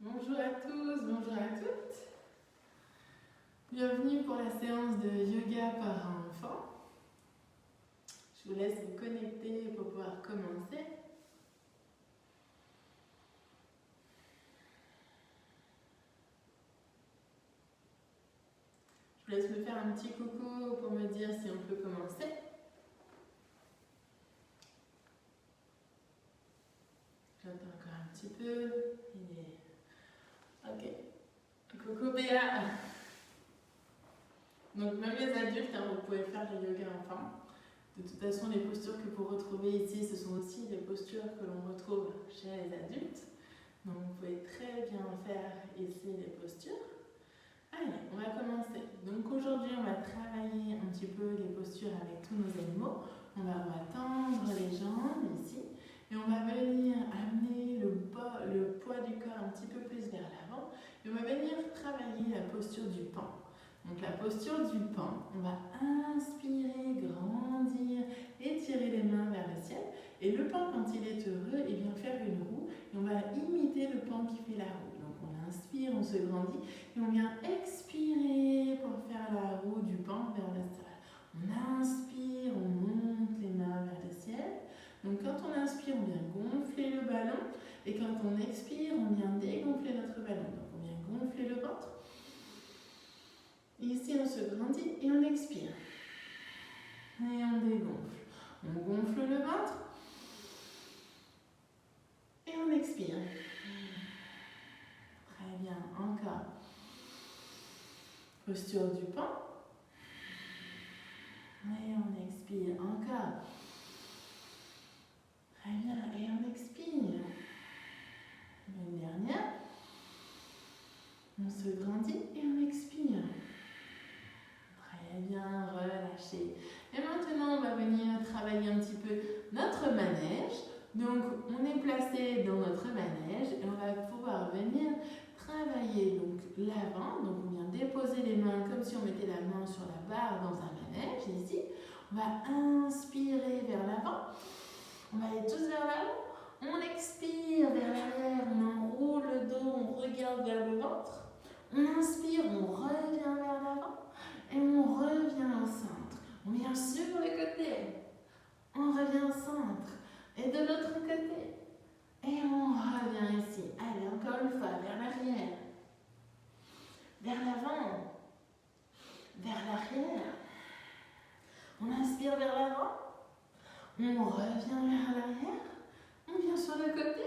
Bonjour à tous, bonjour à toutes. Bienvenue pour la séance de yoga par un enfant. Je vous laisse vous connecter pour pouvoir commencer. Je vous laisse me faire un petit coucou pour me dire si on peut commencer. J'attends encore un petit peu. Ok. Coucou Béa. Donc même les adultes, vous pouvez faire le yoga enfant. De toute façon, les postures que vous retrouvez ici, ce sont aussi les postures que l'on retrouve chez les adultes. Donc vous pouvez très bien faire ici les postures. Allez, on va commencer. Donc aujourd'hui, on va travailler un petit peu les postures avec tous nos animaux. On va tendre les jambes ici. Et on va venir amener le poids du corps un petit peu plus vers l'avant. Et on va venir travailler la posture du pan. Donc la posture du pan, on va inspirer, grandir, étirer les mains vers le ciel. Et le pan, quand il est heureux, il vient faire une roue. Et on va imiter le pan qui fait la roue. Donc on inspire, on se grandit. Et on vient expirer pour faire la roue du pan vers le ciel. On inspire, on monte les mains vers le ciel. Donc quand on inspire, on vient gonfler le ballon. Et quand on expire, on vient dégonfler notre ballon. Donc on vient gonfler le ventre. Ici, on se grandit et on expire. Et on dégonfle. On gonfle le ventre. Et on expire. Très bien. Encore. Posture du pan. Et on expire. Encore. Très bien. Et on expire. Une dernière. On se grandit et on expire. Très bien, relâchez. Et maintenant, on va venir travailler un petit peu notre manège. Donc, on est placé dans notre manège et on va pouvoir venir travailler donc l'avant. Donc, on vient déposer les mains comme si on mettait la main sur la barre dans un manège ici. On va inspirer vers l'avant. On va aller tous vers l'avant. On expire vers l'arrière. On enroule le dos, on regarde vers le ventre. On inspire, on revient vers l'avant. Et on revient au centre. On vient sur le côté. On revient au centre. Et de l'autre côté. Et on revient ici. Allez, encore une fois, vers l'arrière. Vers l'avant. Vers l'arrière. On inspire vers l'avant. On revient vers l'arrière. On vient sur le côté.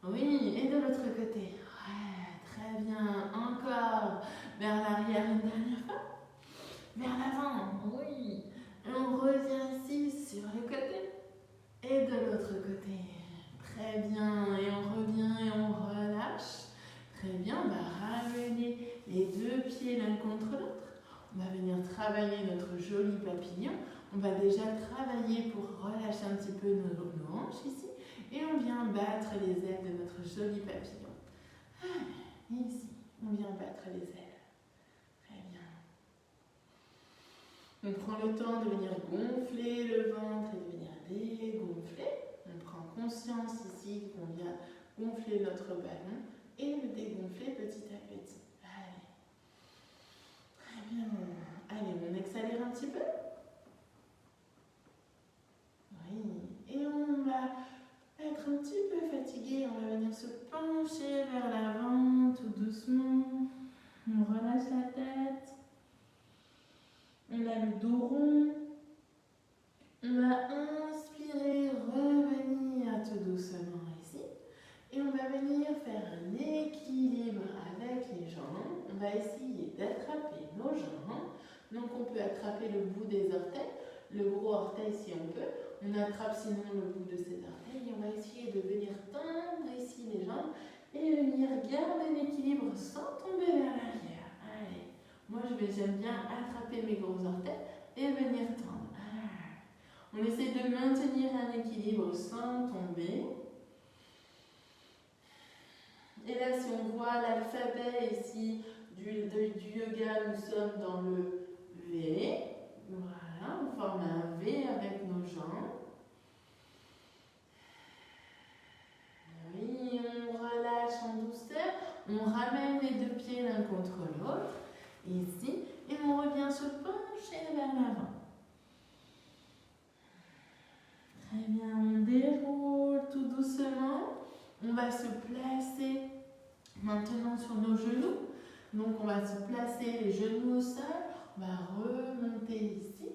Oui, et de l'autre côté. Ouais, très bien. Encore vers l'arrière une dernière fois. Vers l'avant, oui. Et on revient ici sur le côté. Et de l'autre côté. Très bien. Et on revient et on relâche. Très bien. On va ramener les deux pieds l'un contre l'autre. On va venir travailler notre joli papillon. On va déjà travailler pour relâcher un petit peu nos hanches ici. Et on vient battre les ailes de notre joli papillon. Ici, on vient battre les ailes. Très bien. On prend le temps de venir gonfler le ventre et de venir dégonfler. On prend conscience ici qu'on vient gonfler notre ballon et le dégonfler petit à petit. Allez. Très bien. Allez, on accélère un petit peu. Oui. Et on va être un petit peu fatigué. On va venir se pencher vers l'avant tout doucement. On relâche la tête. On a le dos rond. On va inspirer, revenir tout doucement ici. Et on va venir faire un équilibre avec les jambes. On va essayer d'attraper nos jambes. Donc on peut attraper le bout des orteils, le gros orteil si on peut. On attrape sinon le bout de ces orteils. Et on va essayer de venir tendre ici les jambes et venir garder l'équilibre sans tomber vers l'arrière. Allez, moi j'aime bien attraper mes gros orteils et venir tendre. On essaie de maintenir un équilibre sans tomber. Et là, si on voit l'alphabet ici du yoga, nous sommes dans le V. Voilà, on forme un V avec nos jambes. Oui, on relâche en douceur. On ramène les deux pieds l'un contre l'autre, ici, et on revient se pencher vers l'avant. Très bien, on déroule tout doucement. On va se placer maintenant sur nos genoux. Donc on va se placer les genoux au sol. On va remonter ici.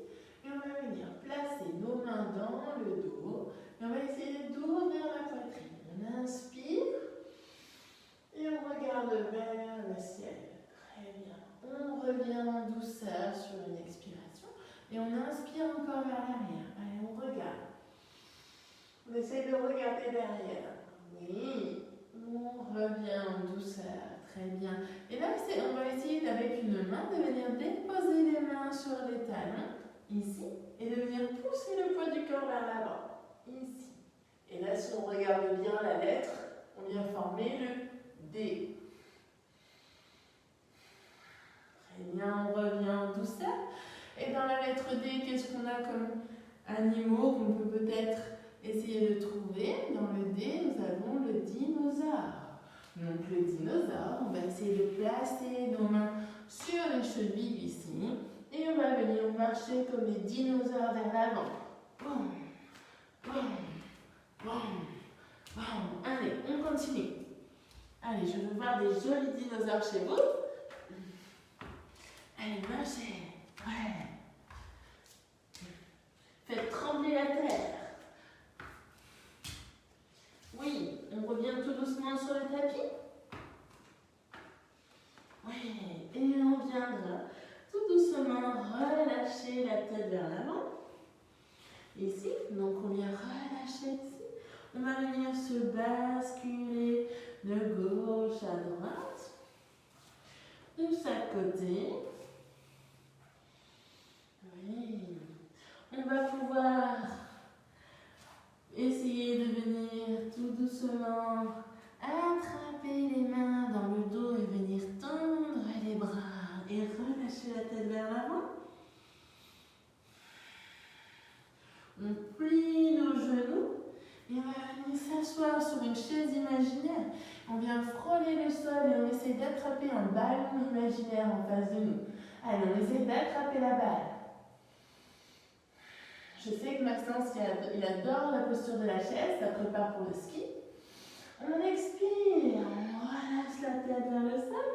Et on va venir placer nos mains dans le dos. Et on va essayer d'ouvrir la poitrine. On inspire. Et on regarde vers le ciel. Très bien. On revient en douceur sur une expiration. Et on inspire encore vers l'arrière. Allez, on regarde. On essaie de regarder derrière. Oui. On revient en douceur. Très bien. Et là, on va essayer avec une main de venir déposer les mains sur les talons. Ici. Et de venir pousser le poids du corps vers l'avant. Ici. Et là, si on regarde bien la lettre, on vient former le D. Très bien, on revient en douceur. Et dans la lettre D, qu'est-ce qu'on a comme animaux qu'on peut peut-être essayer de trouver? Dans le D, nous avons le dinosaure. Donc le dinosaure, on va essayer de placer nos mains sur les chevilles ici. Et on va venir marcher comme des dinosaures vers l'avant. Boum, boum, boum, boum. Allez, on continue. Allez, je veux voir des jolis dinosaures chez vous. Allez, marchez. Ouais. Faites trembler la terre. Oui, on revient tout doucement sur le tapis. Oui, et on viendra tout doucement relâcher la tête vers l'avant. Ici, donc on vient relâcher ici. On va venir se basculer de gauche à droite, de chaque côté. Oui. On va pouvoir essayer de venir tout doucement attraper les mains dans le dos et venir tendre les bras et relâcher la tête vers l'avant. On plie nos genoux et on va venir s'asseoir sur une chaise imaginaire. On vient frôler le sol et on essaie d'attraper un ballon imaginaire en face de nous. Allez, on essaie d'attraper la balle. Je sais que Maxence, il adore la posture de la chaise, ça prépare pour le ski. On expire, on relâche la tête vers le sol.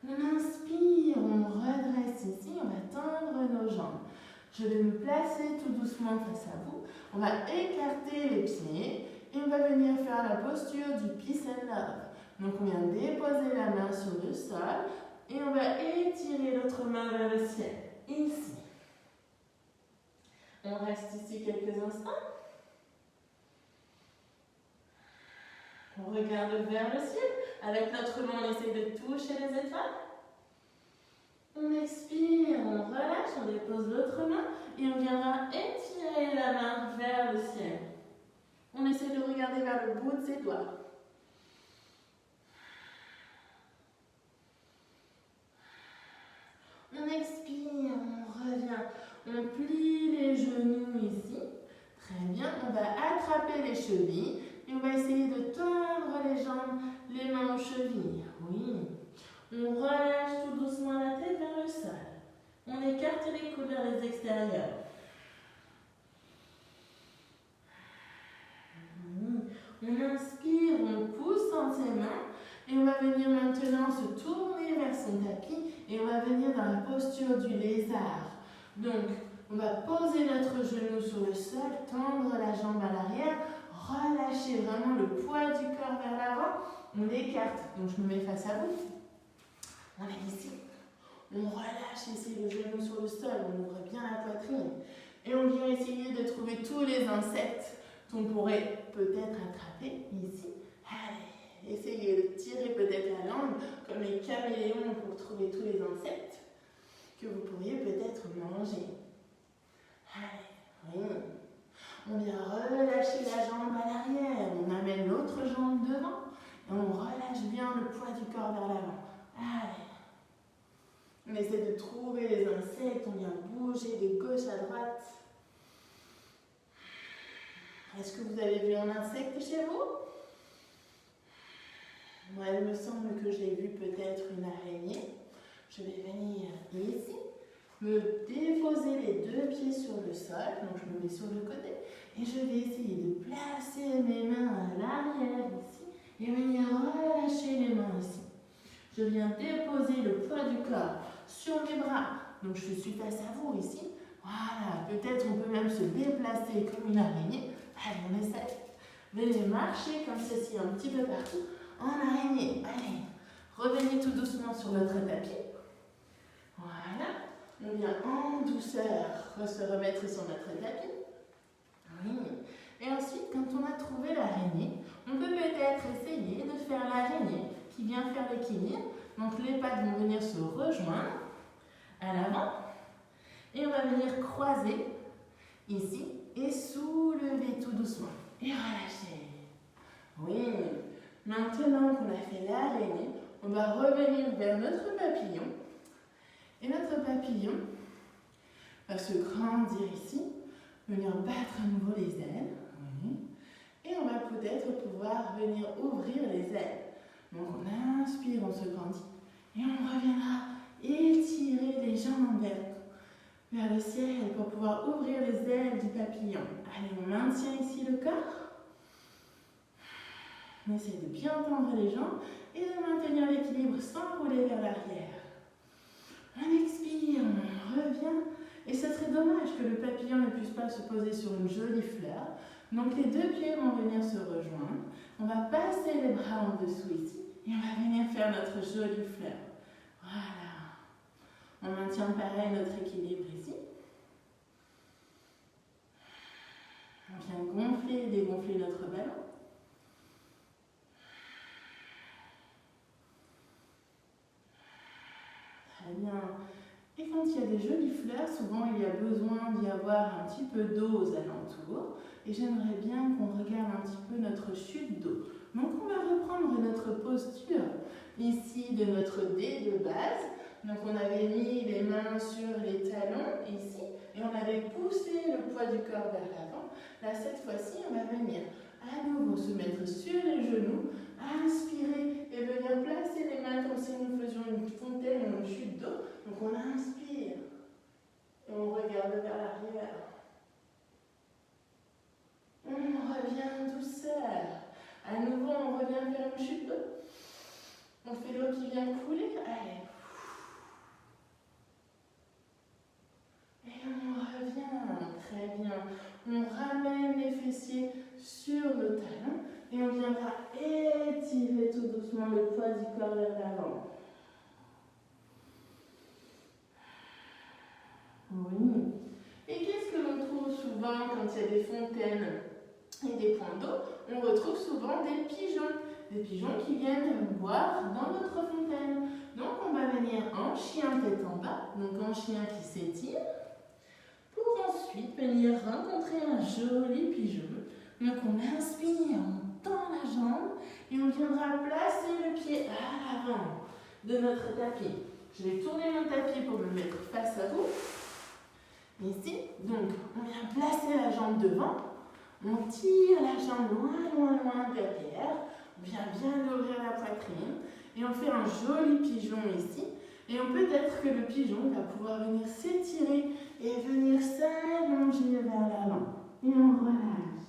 On inspire, on redresse ici, on va tendre nos jambes. Je vais me placer tout doucement face à vous. On va écarter les pieds et on va venir faire la posture du Peace and Love. Donc on vient déposer la main sur le sol et on va étirer l'autre main vers le ciel. Ici. On reste ici quelques instants. On regarde vers le ciel. Avec notre main, on essaie de toucher les étoiles. On expire, on relâche, on dépose l'autre main et on viendra étirer la main vers le ciel. On essaie de regarder vers le bout de ses doigts. On expire, on revient. On plie les genoux ici. Très bien, on va attraper les chevilles et on va essayer de tendre les jambes, les mains aux chevilles. Oui. On relâche tout doucement la tête vers le sol. On écarte les coudes vers les extérieurs. On inspire, on pousse dans ses mains et on va venir maintenant se tourner vers son tapis et on va venir dans la posture du lézard. Donc, on va poser notre genou sur le sol, tendre la jambe à l'arrière, relâcher vraiment le poids du corps vers l'avant. On écarte, donc je me mets face à vous. On est ici. On relâche ici le genou sur le sol, on ouvre bien la poitrine. Et on vient essayer de trouver tous les insectes qu'on pourrait peut-être attraper ici. Allez, essayez de tirer peut-être la langue, comme les caméléons pour trouver tous les insectes que vous pourriez peut-être manger. Allez, oui. On vient relâcher la jambe à l'arrière, on amène l'autre jambe devant et on relâche bien le poids du corps vers l'avant. Allez. On essaie de trouver les insectes, on vient bouger de gauche à droite. Est-ce que vous avez vu un insecte chez vous? Moi, il me semble que j'ai vu peut-être une araignée. Je vais venir ici, me déposer les deux pieds sur le sol, donc je me mets sur le côté, et je vais essayer de placer mes mains à l'arrière ici, et venir relâcher les mains ici. Je viens déposer le poids du corps sur mes bras, donc je suis face à vous ici. Voilà, peut-être on peut même se déplacer comme une araignée. Allez, on essaie. Venez marcher comme ceci un petit peu partout, en araignée. Allez, revenez tout doucement sur notre tapis. Voilà, on vient en douceur se remettre sur notre tapis. Oui. Et ensuite, quand on a trouvé l'araignée, on peut peut-être essayer de faire l'araignée qui vient faire l'équilibre. Donc les pattes vont venir se rejoindre à l'avant. Et on va venir croiser ici et soulever tout doucement. Et relâcher. Oui. Maintenant qu'on a fait l'araignée, on va revenir vers notre papillon. Et notre papillon va se grandir ici, venir battre à nouveau les ailes. Oui. Et on va peut-être pouvoir venir ouvrir les ailes. Donc on inspire, on se grandit. Et on reviendra étirer les jambes vers le ciel pour pouvoir ouvrir les ailes du papillon. Allez, on maintient ici le corps. On essaie de bien tendre les jambes et de maintenir l'équilibre sans rouler vers l'arrière. On expire, on revient. Et ce serait dommage que le papillon ne puisse pas se poser sur une jolie fleur. Donc les deux pieds vont venir se rejoindre. On va passer les bras en dessous ici et on va venir faire notre jolie fleur. Voilà. On maintient pareil notre équilibre ici. On vient gonfler et dégonfler notre ballon. Très bien. Et quand il y a des jolies fleurs, souvent il y a besoin d'y avoir un petit peu d'eau aux alentours. Et j'aimerais bien qu'on regarde un petit peu notre chute d'eau. Donc on va reprendre notre posture ici de notre dé de base. Donc on avait mis les mains sur les talons ici et on avait poussé le poids du corps vers l'avant. Là cette fois-ci on va venir à nouveau se mettre sur les genoux, inspirer et venir placer les mains comme si nous faisions une fontaine ou une chute d'eau. Donc on inspire et on regarde vers l'arrière. On revient en douceur. À nouveau on revient vers une chute d'eau. On fait l'eau qui vient couler. Allez. Et on revient, très bien. On ramène les fessiers sur le talon et on viendra étirer tout doucement le poids du corps vers l'avant. Oui. Et qu'est-ce que l'on trouve souvent quand il y a des fontaines et des points d'eau? On retrouve souvent des pigeons qui viennent boire dans notre fontaine. Donc on va venir en chien tête en bas, donc en chien qui s'étire. Pour ensuite venir rencontrer un joli pigeon. Donc on inspire, on tend la jambe et on viendra placer le pied à l'avant de notre tapis. Je vais tourner mon tapis pour me mettre face à vous. Ici, donc on vient placer la jambe devant. On tire la jambe loin derrière. On vient bien ouvrir la poitrine. Et on fait un joli pigeon ici. Et on peut être que le pigeon va pouvoir venir s'étirer et venir s'allonger vers l'avant. Et on relâche.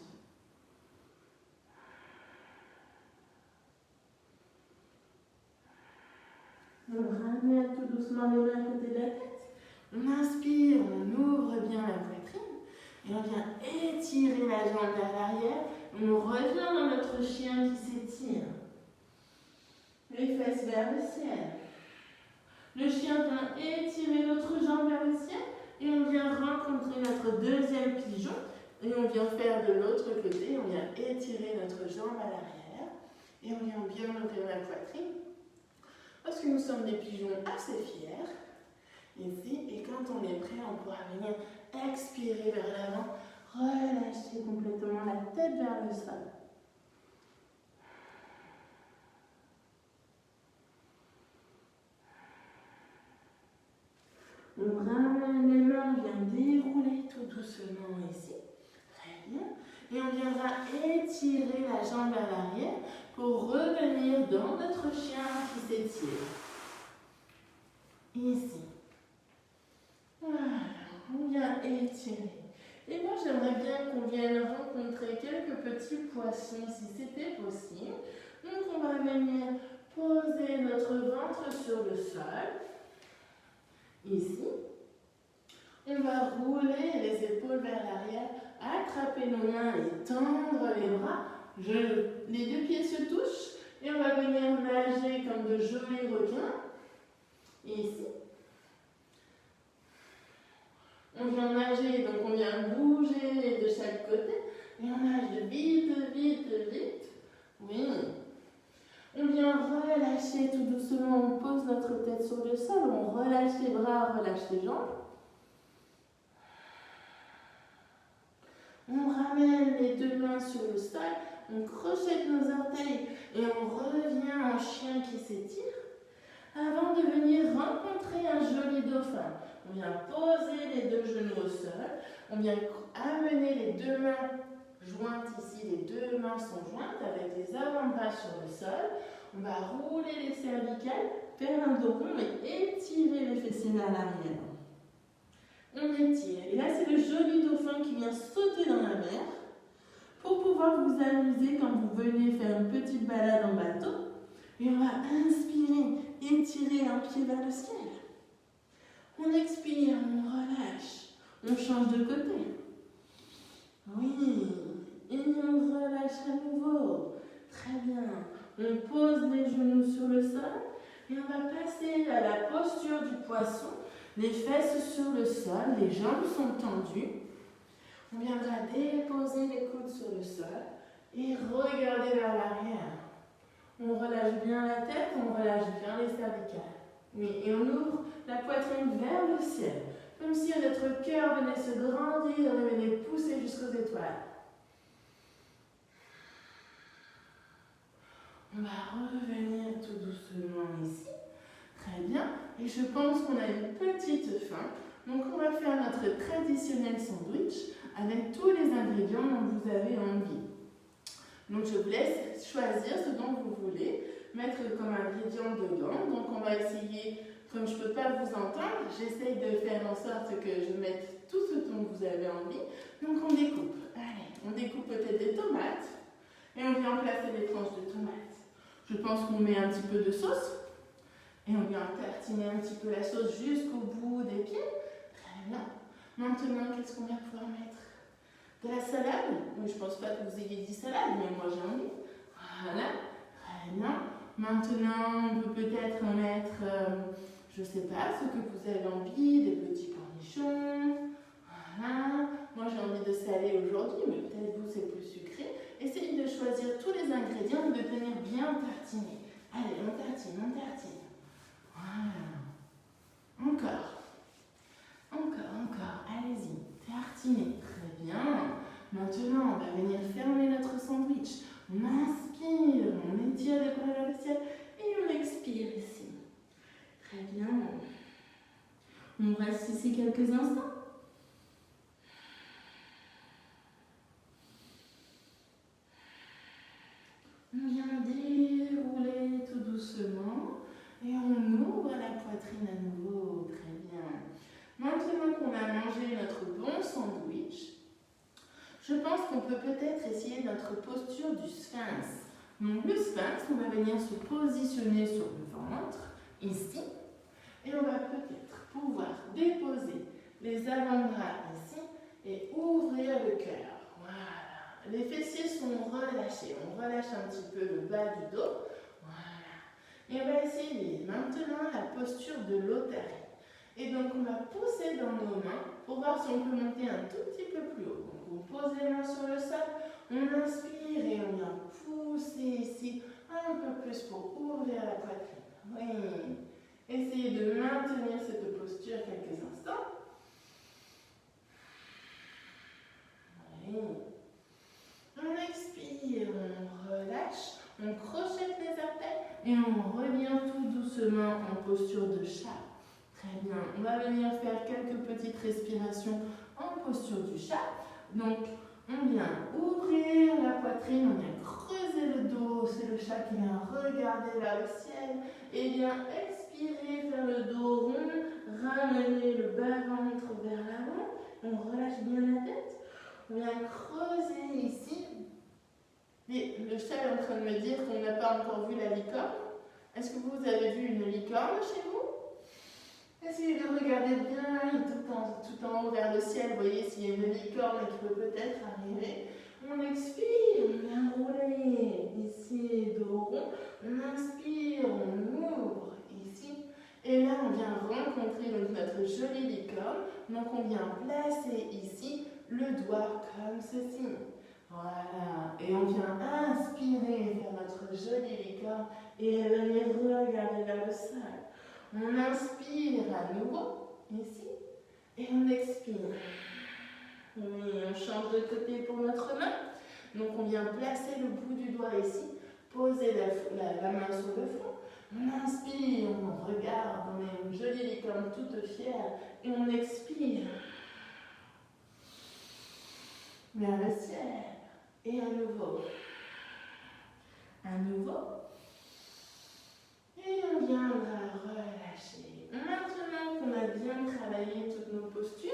On ramène tout doucement les mains à côté de la tête. On inspire, on ouvre bien la poitrine. Et on vient étirer la jambe vers l'arrière. On revient dans notre chien qui s'étire. Les fesses vers le ciel. Le chien vient étirer notre jambe vers le ciel et on vient rencontrer notre deuxième pigeon et on vient faire de l'autre côté, on vient étirer notre jambe à l'arrière et on vient bien ouvrir la poitrine parce que nous sommes des pigeons assez fiers ici et quand on est prêt, on pourra venir expirer vers l'avant, relâcher complètement la tête vers le sol. On ramène les mains, on vient dérouler tout doucement ici. Très bien. Et on viendra étirer la jambe vers l'arrière pour revenir dans notre chien qui s'étire. Ici. Voilà, on vient étirer. Et moi, j'aimerais bien qu'on vienne rencontrer quelques petits poissons, si c'était possible. Donc, on va venir poser notre ventre sur le sol. Ici. On va rouler les épaules vers l'arrière, attraper nos mains et tendre les bras. Les deux pieds se touchent et on va venir nager comme de jolis requins. Ici. On vient nager, donc on vient bouger de chaque côté et on nage vite, vite, vite. Oui. On vient relâcher tout doucement, on pose notre tête sur le sol, on relâche les bras, on relâche les jambes. On ramène les deux mains sur le sol, on crochette nos orteils et on revient en chien qui s'étire avant de venir rencontrer un joli dauphin. On vient poser les deux genoux au sol, on vient amener les deux mains jointes ici, les deux mains sont jointes avec les avant-bras sur le sol. On va rouler les cervicales, faire un dos rond et étirer les fessiers vers l'arrière. On étire. Et là, c'est le joli dauphin qui vient sauter dans la mer pour pouvoir vous amuser quand vous venez faire une petite balade en bateau. Et on va inspirer, étirer un pied vers le ciel. On expire, on relâche, on change de côté. Oui, et on relâche à nouveau. Très bien. On pose les genoux sur le sol et on va passer à la posture du poisson. Les fesses sur le sol, les jambes sont tendues. On viendra déposer les coudes sur le sol et regarder vers l'arrière. On relâche bien la tête, on relâche bien les cervicales. Oui, et on ouvre la poitrine vers le ciel, comme si notre cœur venait se grandir et venait pousser jusqu'aux étoiles. On va revenir tout doucement ici. Très bien. Et je pense qu'on a une petite faim. Donc on va faire notre traditionnel sandwich avec tous les ingrédients dont vous avez envie. Donc je vous laisse choisir ce dont vous voulez mettre comme ingrédient dedans. Donc on va essayer, comme je ne peux pas vous entendre, j'essaye de faire en sorte que je mette tout ce dont vous avez envie. Donc on découpe. Allez, on découpe peut-être des tomates et on vient placer les tranches de tomates. Je pense qu'on met un petit peu de sauce. Et on vient tartiner un petit peu la sauce jusqu'au bout des pieds. Très bien. Maintenant, qu'est-ce qu'on va pouvoir mettre? De la salade? Oui, je ne pense pas que vous ayez dit salade, mais moi j'ai envie. Voilà. Très bien. Maintenant, on peut peut-être mettre, je ne sais pas, ce que vous avez envie, des petits cornichons. Voilà. Moi j'ai envie de saler aujourd'hui, mais peut-être vous c'est plus sucré. Essayez de choisir tous les ingrédients et de venir bien tartiner. Allez, on tartine, on tartine. Voilà. Encore. Encore, encore. Allez-y. Tartinez. Très bien. Maintenant, on va venir fermer notre sandwich. On inspire, on étire les bras vers le ciel et on expire ici. Très bien. On reste ici quelques instants. On vient dérouler tout doucement. Et on ouvre la poitrine à nouveau. Très bien. Maintenant qu'on a mangé notre bon sandwich, je pense qu'on peut peut-être essayer notre posture du sphinx. Donc le sphinx, on va venir se positionner sur le ventre, ici. Et on va peut-être pouvoir déposer les avant-bras ici et ouvrir le cœur. Voilà. Les fessiers sont relâchés. On relâche un petit peu le bas du dos. Et on va essayer maintenant la posture de l'otarie. Et donc on va pousser dans nos mains pour voir si on peut monter un tout petit peu plus haut. Donc on pose les mains sur le sol, on inspire et on vient pousser ici un peu plus pour ouvrir la poitrine. Oui. Essayez de maintenir cette posture quelques instants. Oui. On expire, on relâche, on crochette les orteils et on revient tout doucement en posture de chat. Très bien. On va venir faire quelques petites respirations en posture du chat. Donc, on vient ouvrir la poitrine, on vient creuser creuser le dos, c'est le chat qui vient regarder vers le ciel et vient expirer, faire le dos rond, ramener le bas-ventre vers l'avant, on relâche bien la tête, on vient creuser ici. Et le chat est en train de me dire qu'on n'a pas encore vu la licorne. Est-ce que vous avez vu une licorne chez vous? Essayez de regarder bien tout en haut vers le ciel, voyez s'il y a une licorne qui peut peut-être arriver. On expire, on vient rouler ici, dos rond. On inspire, on ouvre ici. Et là, on vient rencontrer donc, notre jolie licorne. Donc, on vient placer ici le doigt comme ceci. Voilà. Et on vient inspirer vers notre jolie licorne et venir regarder vers le sol. On inspire à nouveau ici et on expire. Oui, on change de côté pour notre main. Donc on vient placer le bout du doigt ici, poser la main sur le front. On inspire, on regarde, on est une jolie licorne toute fière et on expire vers le ciel. Et à nouveau. À nouveau. Et on viendra relâcher. Maintenant qu'on a bien travaillé toutes nos postures,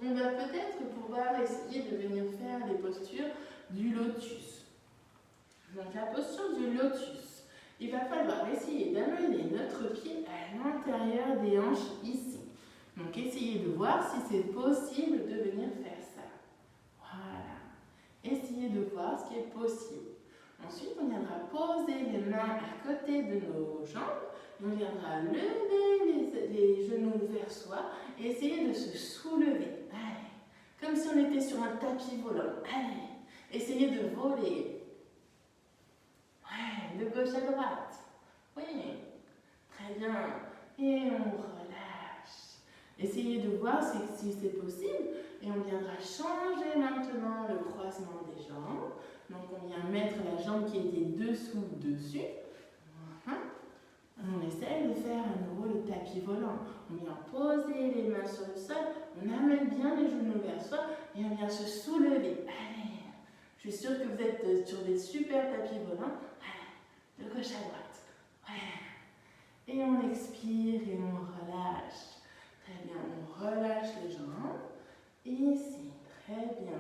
on va peut-être pouvoir essayer de venir faire les postures du lotus. Donc la posture du lotus, il va falloir essayer d'amener notre pied à l'intérieur des hanches ici. Donc essayez de voir si c'est possible de venir faire ça. Voilà. Essayez de voir ce qui est possible. Ensuite, on viendra poser les mains à côté de nos jambes. On viendra lever les genoux vers soi et essayer de se soulever. Allez. Comme si on était sur un tapis volant. Allez. Essayez de voler. Ouais, de gauche à droite. Oui. Très bien. Et on relâche. Essayez de voir si c'est possible. Et on viendra changer maintenant le croisement des jambes. Donc on vient mettre la jambe qui était dessous, dessus. Voilà. On essaie de faire à nouveau le tapis volant. On vient poser les mains sur le sol. On amène bien les genoux vers soi. Et on vient se soulever. Allez. Je suis sûre que vous êtes sur des super tapis volants. Allez. De gauche à droite. Ouais. Et on expire et on relâche. Très bien. On relâche les jambes. Ici, très bien.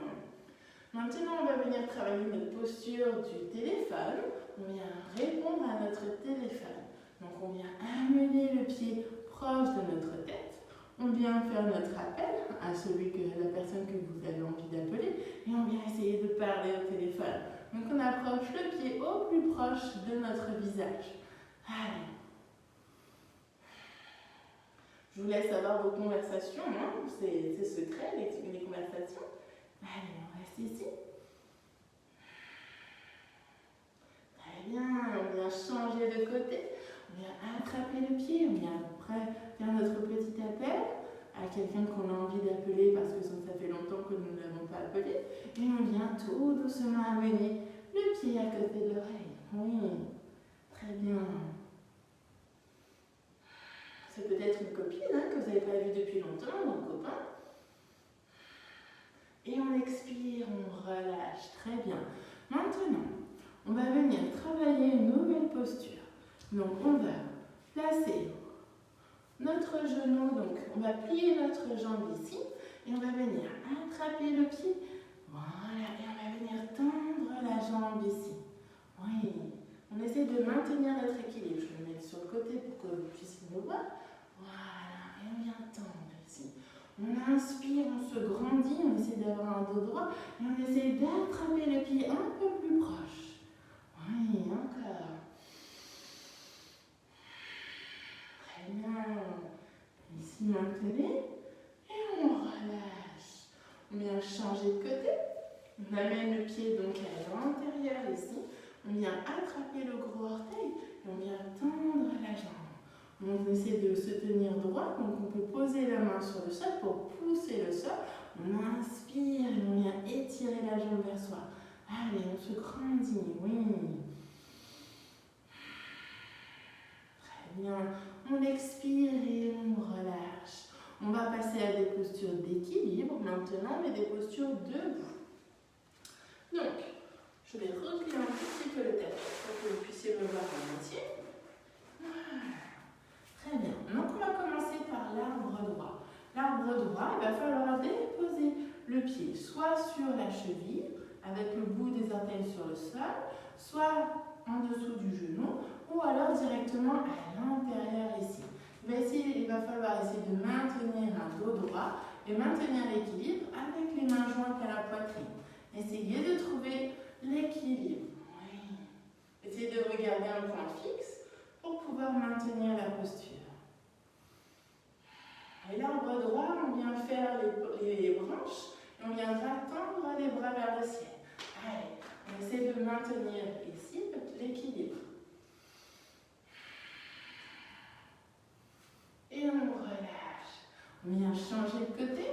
Maintenant, on va venir travailler notre posture du téléphone. On vient répondre à notre téléphone. Donc, on vient amener le pied proche de notre tête. On vient faire notre appel à la personne que vous avez envie d'appeler. Et on vient essayer de parler au téléphone. Donc, on approche le pied au plus proche de notre visage. Allez. Je vous laisse avoir vos conversations, hein. C'est secret, les conversations. Allez, on reste ici. Très bien, on vient changer de côté. On vient attraper le pied, on vient faire notre petit appel à quelqu'un qu'on a envie d'appeler parce que ça fait longtemps que nous ne l'avons pas appelé. Et on vient tout doucement amener le pied à côté de l'oreille. Oui, très bien. C'est peut-être une copine que vous n'avez pas vue depuis longtemps, ou un copain. Et on expire, on relâche. Très bien. Maintenant, on va venir travailler une nouvelle posture. Donc, on va placer notre genou. Donc, on va plier notre jambe ici. Et on va venir attraper le pied. Voilà. Et on va venir tendre la jambe ici. Oui. On essaie de maintenir notre équilibre. Je vais me mettre sur le côté pour que vous puissiez me voir. Voilà. Et on vient tendre ici. On inspire, on se grandit, on essaie d'avoir un dos droit et on essaie d'attraper le pied un peu plus proche. Oui, encore. Très bien. Ici, maintenez et on relâche. On vient changer de côté. On amène le pied donc à l'intérieur ici. On vient attraper le gros orteil et on vient tendre la jambe. On essaie de se tenir droit, donc on peut poser la main sur le sol pour pousser le sol. On inspire et on vient étirer la jambe vers soi. Allez, on se grandit, oui. Très bien. On expire et on relâche. On va passer à des postures d'équilibre maintenant, mais des postures debout. Donc, Je vais replier un petit peu le tapis pour que vous puissiez me voir en entier. Voilà. Très bien. Donc, on va commencer par l'arbre droit. L'arbre droit, il va falloir déposer le pied soit sur la cheville, avec le bout des orteils sur le sol, soit en dessous du genou, ou alors directement à l'intérieur ici. Il va falloir essayer de maintenir un dos droit et maintenir l'équilibre avec les mains jointes à la poitrine. Essayez de trouver l'équilibre. Oui. Essayez de regarder un point fixe pour pouvoir maintenir la posture. Et l'arbre droit, on vient faire les branches et on viendra tendre les bras vers le ciel. Allez, on essaie de maintenir ici l'équilibre. Et on relâche. On vient changer de côté.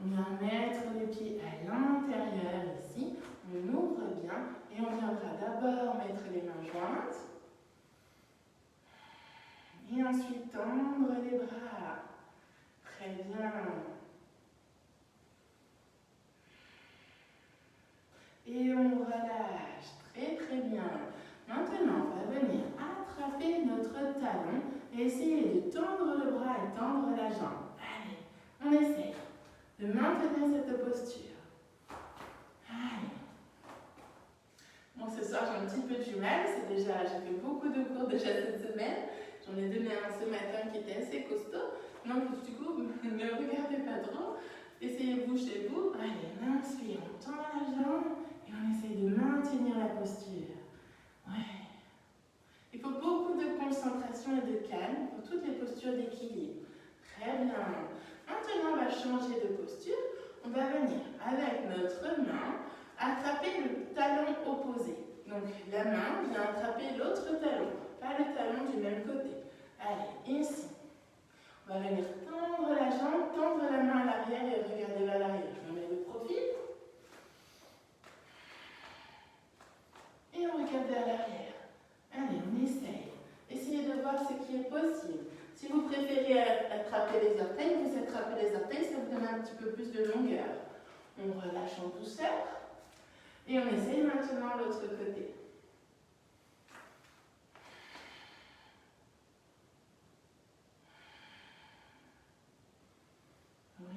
On vient mettre les pieds à l'intérieur ici. On ouvre bien et on viendra d'abord mettre les mains jointes. Et ensuite tendre les bras. Très bien. Et on relâche. Très très bien. Maintenant, on va venir attraper notre talon et essayer de tendre le bras et tendre la jambe. Allez, on essaye de maintenir cette posture. Allez. Bon, ce soir, j'ai un petit peu du mal. J'ai fait beaucoup de cours déjà cette semaine. J'en ai donné un ce matin qui était assez costaud. Donc, du coup, ne regardez pas trop. Essayez-vous chez vous. Allez, on inspire, on tend la jambe et on essaye de maintenir la posture. Ouais. Il faut beaucoup de concentration et de calme pour toutes les postures d'équilibre. Très bien. Maintenant, on va changer de posture. On va venir avec notre main attraper le talon opposé. Donc, la main vient attraper l'autre talon, pas le talon du même côté. Allez, ici. On va venir tendre la jambe, tendre la main à l'arrière et regarder vers l'arrière. Je me mets le profil. Et on regarde vers l'arrière. Allez, on essaye. Essayez de voir ce qui est possible. Si vous préférez attraper les orteils, vous attrapez les orteils, ça vous donne un petit peu plus de longueur. On relâche en douceur. Et on essaye maintenant l'autre côté.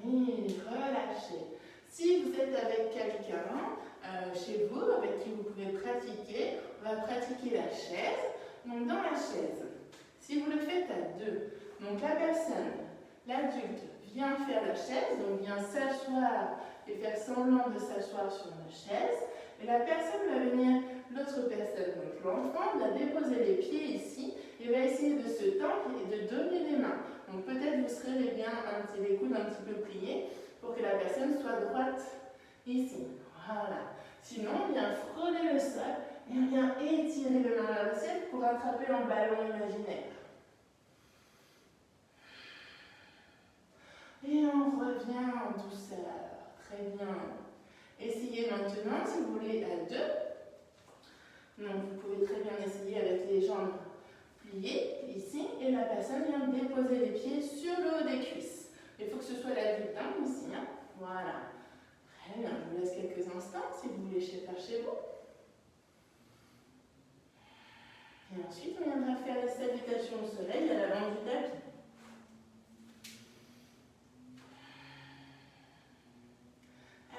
Oui, relâchez. Si vous êtes avec quelqu'un chez vous, avec qui vous pouvez pratiquer, on va pratiquer la chaise. Donc dans la chaise, si vous le faites à deux, donc la personne, l'adulte, vient faire la chaise, donc vient s'asseoir et faire semblant de s'asseoir sur la chaise, et la personne va venir, l'autre personne, donc l'enfant, va déposer les pieds ici et va essayer de se tendre et de donner les mains. Donc peut-être vous serez bien les coudes un petit peu pliés pour que la personne soit droite ici. Voilà. Sinon, on vient frôler le sol et on vient étirer les mains vers le ciel pour attraper un ballon imaginaire. Et on revient en douceur. Très bien. Essayez maintenant, si vous voulez, à deux. Donc, vous pouvez très bien essayer avec les jambes pliées, ici, et la personne vient déposer les pieds sur le haut des cuisses. Il faut que ce soit l'adulte ici. Hein. Voilà. Très bien. Je vous laisse quelques instants, si vous voulez faire chez vous. Et ensuite, on viendra faire les salutations au soleil à l'avant du tapis.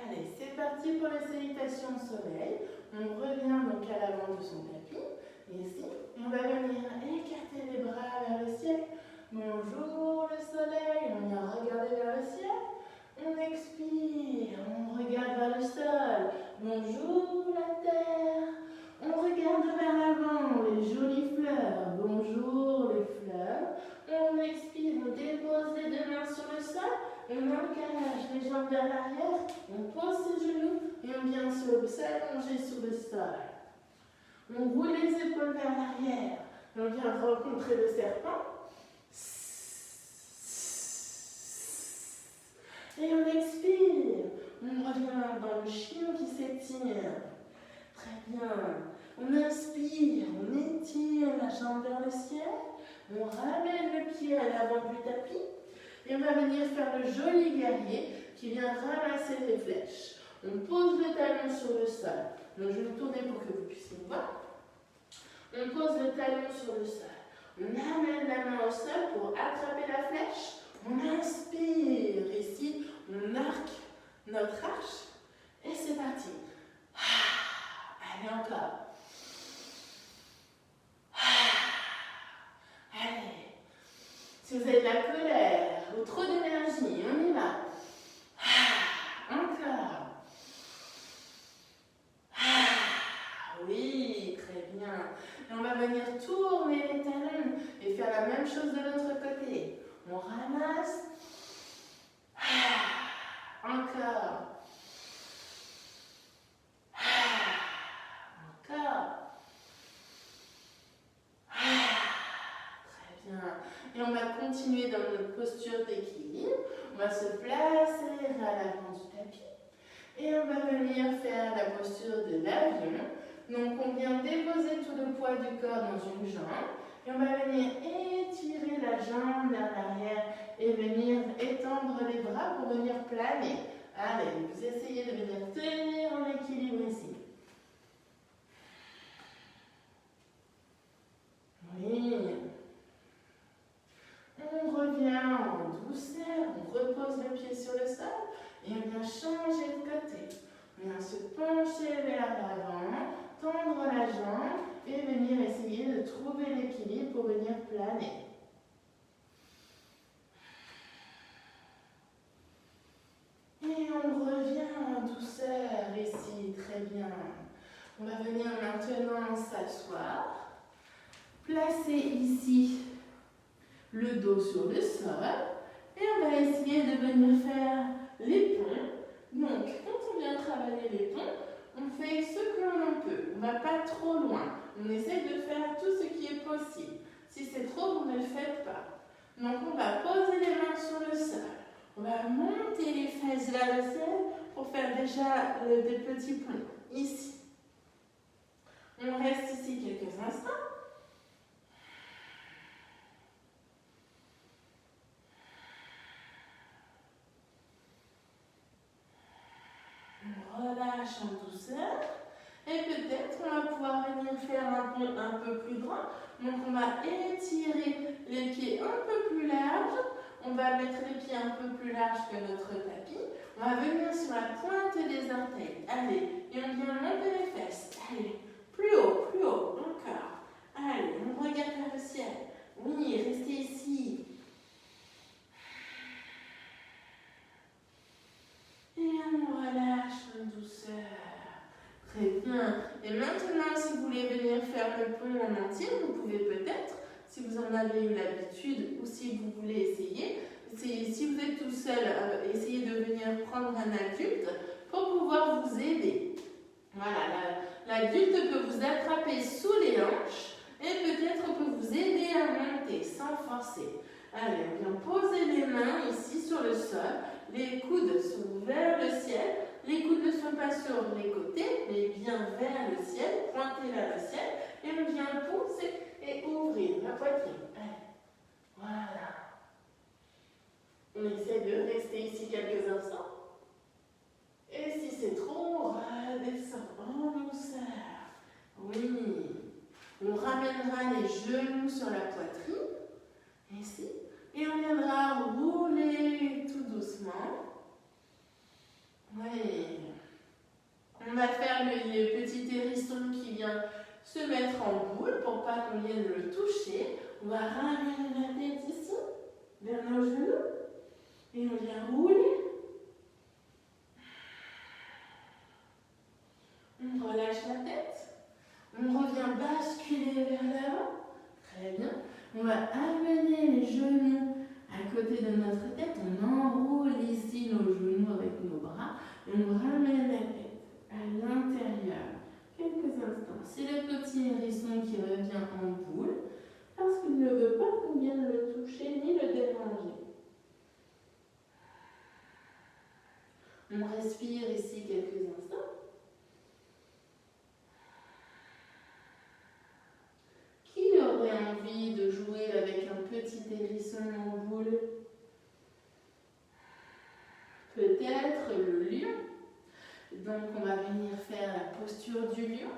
Allez, c'est parti pour les salutations au soleil. On revient donc à l'avant de son tapis. Ici, on va venir écarter les bras vers le ciel. Bonjour le soleil, on vient regarder vers le ciel. On expire, on regarde vers le sol. Bonjour la terre. On regarde vers l'avant, les jolies fleurs. Bonjour les fleurs. On expire, on dépose les deux mains sur le sol. On encage les jambes vers l'arrière, on pose ses genoux et on vient s'allonger sur le sol. On roule les épaules vers l'arrière et on vient rencontrer le serpent. Et on expire. On revient dans le chien qui s'étire. Très bien. On inspire, on étire la jambe vers le ciel. On ramène le pied à l'avant du tapis. Et on va venir faire le joli guerrier qui vient ramasser les flèches. On pose le talon sur le sol. Donc je vais me tourner pour que vous puissiez me voir. On pose le talon sur le sol. On amène la main au sol pour attraper la flèche. On inspire ici, on arque notre arche. Et c'est parti. Allez, encore. Allez. Si vous avez de la colère ou trop d'énergie, on y va. Encore. Oui, très bien. Et on va venir tourner les talons et faire la même chose de l'autre côté. On ramasse. Encore. Encore. Très bien. Et on va continuer dans notre posture d'équilibre. On va se placer à l'avant du tapis. Et on va venir faire la posture de l'avion. Donc on vient déposer tout le poids du corps dans une jambe. Et on va venir étirer la jambe vers l'arrière et venir étendre les bras pour venir planer. Allez, vous essayez de venir tenir en équilibre ici. Oui. On revient en douceur, on repose le pied sur le sol et on vient changer de côté. On vient se pencher vers l'avant, tendre la jambe et venir essayer de trouver l'équilibre pour venir planer. Et on revient en douceur ici, très bien. On va venir maintenant s'asseoir, placer ici le dos sur le sol et on va essayer de venir faire les ponts. Donc, quand on vient travailler les ponts, on fait ce que l'on peut. On ne va pas trop loin. On essaie de faire tout ce qui est possible. Si c'est trop, vous ne le faites pas. Donc, on va poser les mains sur le sol. On va monter les fesses vers le ciel pour faire déjà des petits ponts. Ici. On reste ici quelques instants. On relâche en douceur. Et peut-être on va pouvoir venir faire un pont un peu plus grand. Donc on va étirer les pieds un peu plus larges. On va mettre les pieds un peu plus larges que notre tapis. On va venir sur la pointe des orteils. Allez, et on vient monter les fesses. Allez, plus haut, encore. Allez, on regarde vers le ciel. Oui, restez ici. Et on relâche en douceur. Très bien. Et maintenant, si vous voulez venir faire le pont en entier, vous pouvez peut-être, si vous en avez eu l'habitude ou si vous voulez essayer, si vous êtes tout seul, essayez de venir prendre un adulte pour pouvoir vous aider. Voilà, l'adulte peut vous attraper sous les hanches et peut-être peut vous aider à monter sans forcer. Allez, on vient poser les mains ici sur le sol. Les coudes sont vers le ciel. Les coudes ne sont pas sur les côtés, mais bien vers le ciel, pointés vers le ciel. Et on vient pousser et ouvrir la poitrine. Allez, voilà. On essaie de rester ici quelques instants. Et si c'est trop, on redescend en douceur. Oui. On ramènera les genoux sur la poitrine. Ici. Et on viendra rouler tout doucement. Oui. On va faire le petit hérisson qui vient se mettre en boule pour pas qu'on vienne le toucher. On va ramener la tête ici, vers nos genoux. Et on vient rouler. On relâche la tête. On revient basculer vers l'avant. Très bien. On va amener les genoux à côté de notre tête. On enroule ici nos genoux avec nos bras. Et on ramène la tête à l'intérieur. Quelques instants. C'est le petit hérisson qui revient en boule parce qu'il ne veut pas qu'on vienne le toucher ni le déranger. On respire ici quelques instants. Qui aurait envie de jouer avec un petit hérisson en boule? Peut-être le lion. Donc on va venir faire la posture du lion.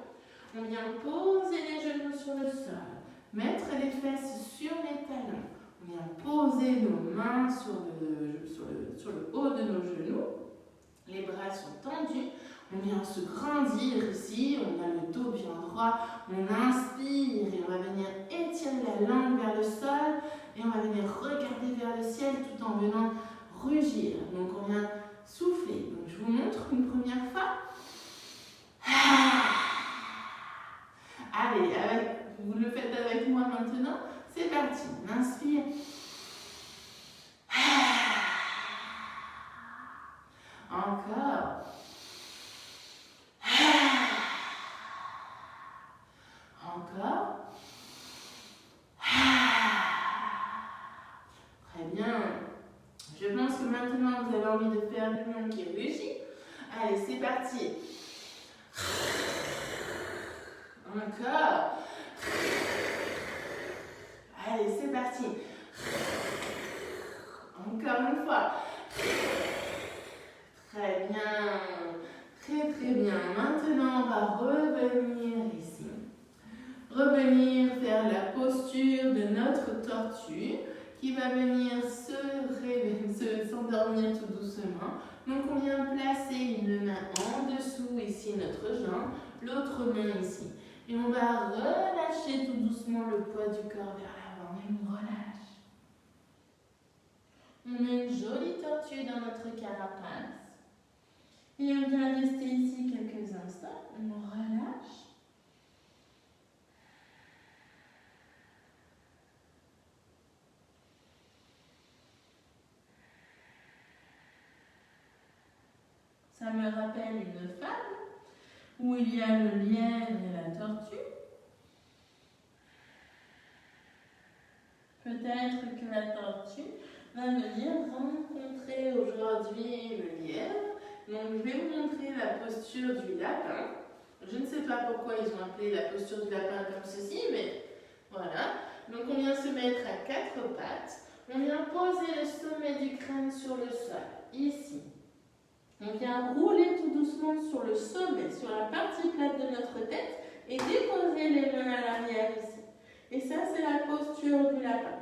On vient poser les genoux sur le sol, mettre les fesses sur les talons. On vient poser nos mains sur le haut de nos genoux. Les bras sont tendus. On vient se grandir ici. On a le dos bien droit. On inspire et on va venir étirer la langue vers le sol. Et on va venir regarder vers le ciel tout en venant rugir. Donc on vient souffler. Donc je vous montre une première fois. Allez, vous le faites avec moi maintenant. C'est parti. On inspire. Encore. Encore. Très bien. Je pense que maintenant vous avez envie de faire le lion qui rugit. Allez, c'est parti. Encore. Allez, c'est parti. Encore une fois. Très bien. Très très bien. Maintenant, on va revenir ici. Revenir faire la posture de notre tortue qui va venir s'endormir tout doucement. Donc on vient placer une main en dessous ici notre jambe, l'autre main ici. Et on va relâcher tout doucement le poids du corps vers l'avant. Et on relâche. On met une jolie tortue dans notre carapace. Et on vient rester ici quelques instants. On relâche. Ça me rappelle une fable où il y a le lièvre et la tortue. Peut-être que la tortue va venir rencontrer aujourd'hui le lièvre. Donc je vais vous montrer la posture du lapin. Je ne sais pas pourquoi ils ont appelé la posture du lapin comme ceci, mais voilà. Donc on vient se mettre à quatre pattes. On vient poser le sommet du crâne sur le sol, ici. On vient rouler tout doucement sur le sommet, sur la partie plate de notre tête et déposer les mains à l'arrière ici. Et ça, c'est la posture du lapin.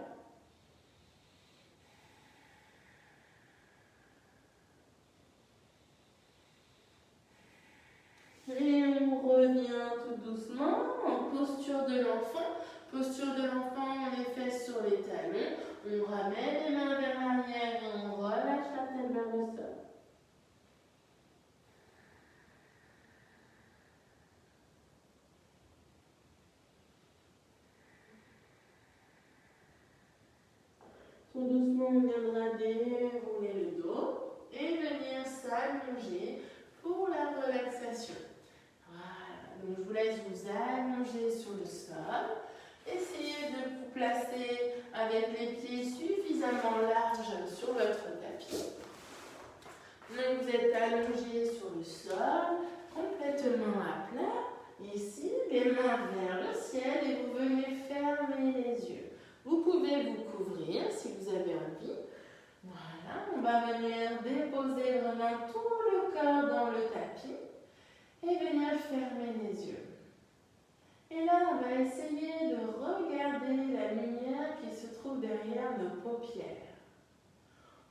Et on revient tout doucement en posture de l'enfant. Posture de l'enfant, on les fesses sur les talons. On ramène les mains vers l'arrière et on relâche la tête vers le sol. Tout doucement, on viendra dérouler le dos et venir s'allonger pour la relaxation. Voilà, donc je vous laisse vous allonger sur le sol. Essayez de vous placer avec les pieds suffisamment larges sur votre tapis. Donc vous êtes allongé sur le sol, complètement à plat. Ici, les mains vers le ciel et vous venez fermer les yeux. Vous pouvez vous couvrir si vous avez envie. Voilà, on va venir déposer vraiment tout le corps dans le tapis et venir fermer les yeux. Et là, on va essayer de regarder la lumière qui se trouve derrière nos paupières.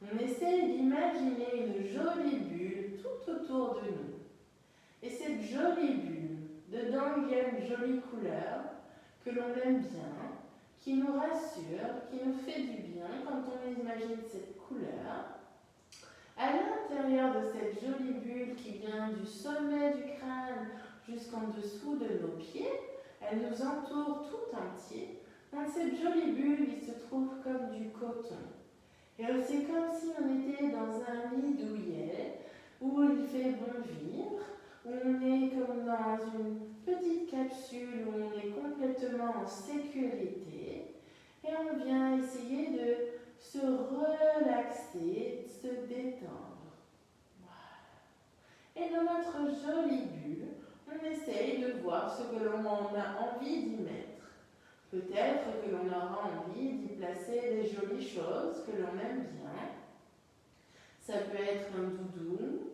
On essaie d'imaginer une jolie bulle tout autour de nous. Et cette jolie bulle, dedans il y a une jolie couleur que l'on aime bien, qui nous rassure, qui nous fait du bien quand on imagine cette couleur. À l'intérieur de cette jolie bulle qui vient du sommet du crâne jusqu'en dessous de nos pieds, elle nous entoure tout entier. Dans cette jolie bulle, il se trouve comme du coton. Et c'est comme si on était dans un lit douillet où il fait bon vivre, où on est comme dans une petite capsule où on est complètement en sécurité. Et on vient essayer de se relaxer, de se détendre. Voilà. Et dans notre jolie bulle, on essaye de voir ce que l'on a envie d'y mettre. Peut-être que l'on aura envie d'y placer des jolies choses que l'on aime bien. Ça peut être un doudou,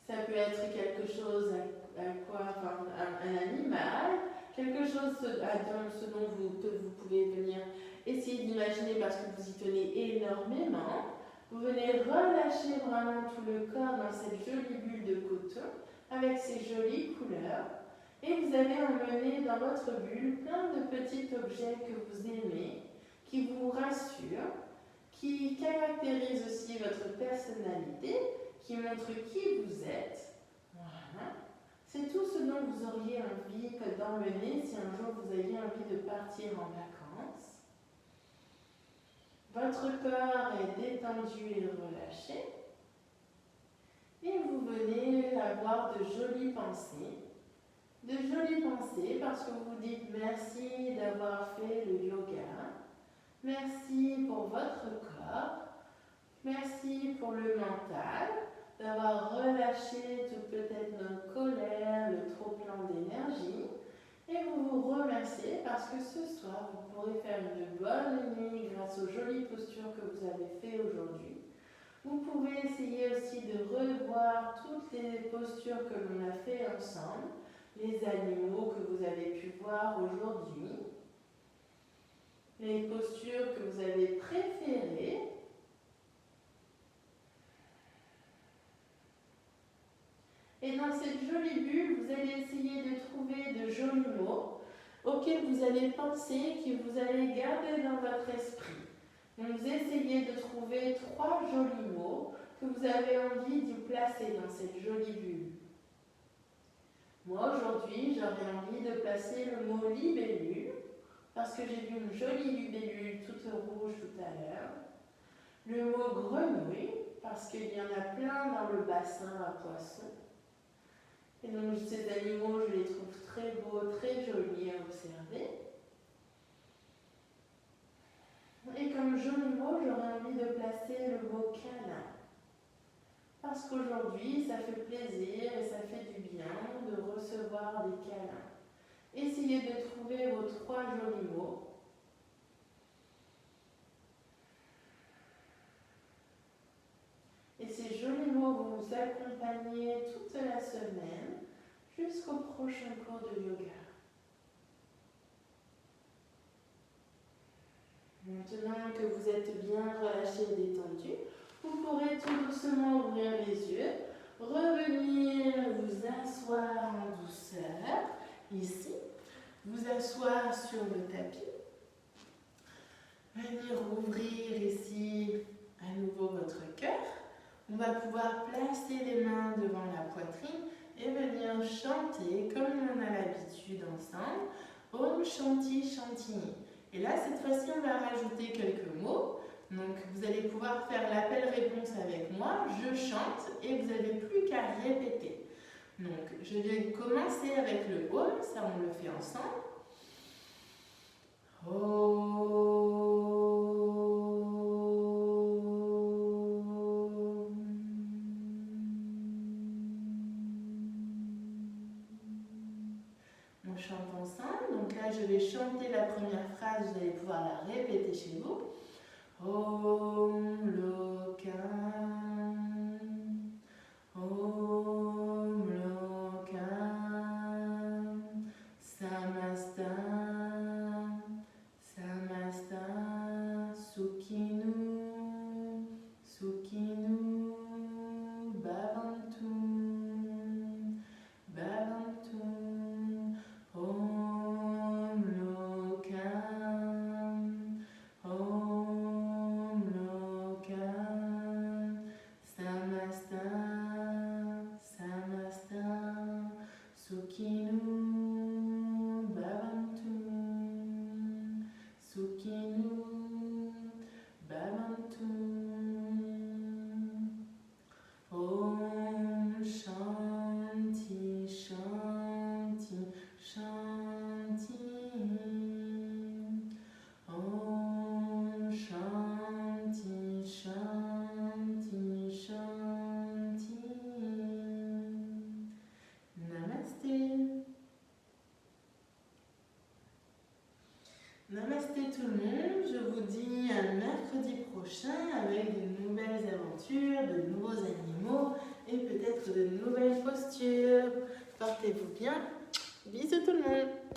Ça peut être quelque chose un animal, quelque chose ce dont vous pouvez venir essayer d'imaginer parce que vous y tenez énormément. Vous venez relâcher vraiment tout le corps dans cette jolie bulle de coton avec ces jolies couleurs. Et vous allez emmener dans votre bulle plein de petits objets que vous aimez, qui vous rassurent, qui caractérisent aussi votre personnalité, qui montrent qui vous êtes. Voilà. C'est tout ce dont vous auriez envie d'emmener si un jour vous aviez envie de partir en vacances. Votre corps est détendu et relâché. Et vous venez avoir de jolies pensées. De jolies pensées parce que vous vous dites merci d'avoir fait le yoga. Merci pour votre corps. Merci pour le mental, d'avoir relâché toute peut-être notre colère, le trop-plein d'énergie. Et vous vous remerciez parce que ce soir, vous pourrez faire une bonne nuit grâce aux jolies postures que vous avez faites aujourd'hui. Vous pouvez essayer aussi de revoir toutes les postures que l'on a fait ensemble, les animaux que vous avez pu voir aujourd'hui, les postures que vous avez préférées. Et dans cette jolie bulle, vous allez essayer de trouver de jolis mots auxquels vous allez penser, que vous allez garder dans votre esprit. Donc vous essayez de trouver 3 jolis mots que vous avez envie de placer dans cette jolie bulle. Moi aujourd'hui, j'aurais envie de placer le mot libellule, parce que j'ai vu une jolie libellule toute rouge tout à l'heure. Le mot grenouille, parce qu'il y en a plein dans le bassin à poissons. Et donc ces animaux, je les trouve très beaux, très jolis à observer. Et comme joli mot, j'aurais envie de placer le mot câlin. Parce qu'aujourd'hui, ça fait plaisir et ça fait du bien de recevoir des câlins. Essayez de trouver vos 3 jolis mots. Et ces jolis mots vont vous accompagner toute la semaine jusqu'au prochain cours de yoga. Maintenant que vous êtes bien relâché et détendu, vous pourrez tout doucement ouvrir les yeux, revenir vous asseoir en douceur, ici, vous asseoir sur le tapis, venir ouvrir ici à nouveau votre cœur. On va pouvoir placer les mains devant la poitrine et venir chanter comme on a l'habitude ensemble, Om Shanti Shantini. Et là, cette fois-ci, on va rajouter quelques mots. Donc, vous allez pouvoir faire l'appel-réponse avec moi. Je chante et vous n'avez plus qu'à répéter. Donc, je vais commencer avec le Om, ça on le fait ensemble. Om. On chante ensemble. Donc là, je vais chanter la première phrase, vous allez pouvoir la répéter chez vous. Om Lokam, Om Lokam, Samasta, Samasta, Sukhinu, Sukhinu, Bhavantu, Bhavantu. Om Lokam, Om Lokam, Samasta, Samasta, Sukhinu, Bhavantu, Sukhinu, Bhavantu. Om Shanti, Shanti, Shanti. Om Shanti, Shanti, Shanti. Namasté. Namasté tout le monde. Je vous dis à mercredi prochain avec de nouvelles aventures, de nouveaux animaux et peut-être de nouvelles postures. Portez-vous bien. Bisous tout le monde.